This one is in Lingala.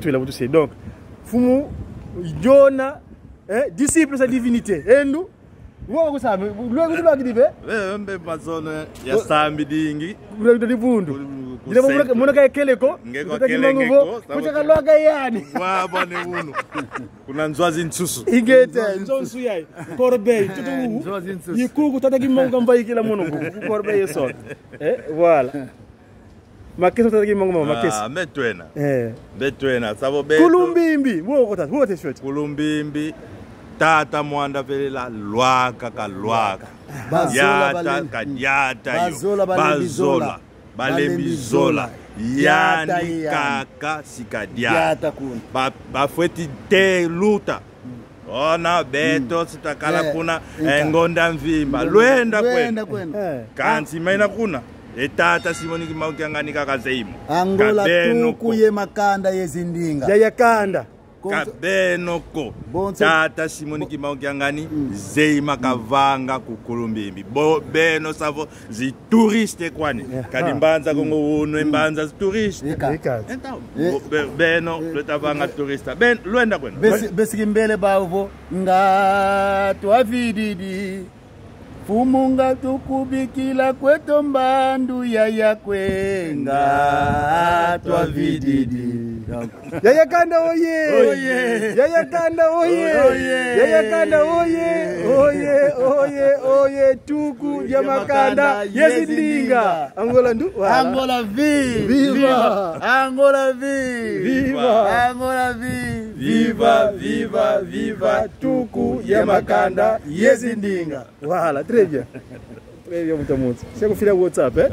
Tu l'as dit. Donc, Fumu, Jona, disciple sa divinité. Et nous, vous savez, vous l'avez dit, ya sambi dingi. Vous l'avez dit, vous l'avez keleko, kuchaka loga yani. Wa bane unu. Kuna nzwazi nsusu. Igete, nzonsu yai. Corbeille, tutu. Yikuku tataki monga mbai kila mungu. Corbeille so. Voilà. Makesi tataki monga makesi. Ah, metwena. Betwena, sabo beto. Kulumbimbi, wo te shwet. Kulumbimbi. Tata mwanda velela lwaka ka lwaka. Yata kanyata yo. Bazola. Balembizola. Yani kaka sikadiata. Bafweti te luta. Ona beto sitakala kuna ngonda mvimba. Luenda kwenda. Kansi maina kuna. Etata simoni kimaukiangani kaka zeimu. Angola tuku ye makanda yezindinga. Yaya kanda. BENO ko tata simoni kimaukiangani zeima kavanga kukulumbimbi BENO savo zi touriste kwani kadimbanza kongo uno mbanza zi touriste BENO letavanga touriste luenda kwenu besikimbele bavo nga twavididi fumunga tukubikila kweto mbandu yaya kwenga twavididi Yaya kanda oye Yaya kanda oye Yaya kanda oye tuku ya makanda yezindinga Angola ndu Angola viva Angola viva Angola viva tuku ya makanda yezindinga. Voilà, très bien. Très bien, mon amour. C'est qu'on fait la WhatsApp, hein?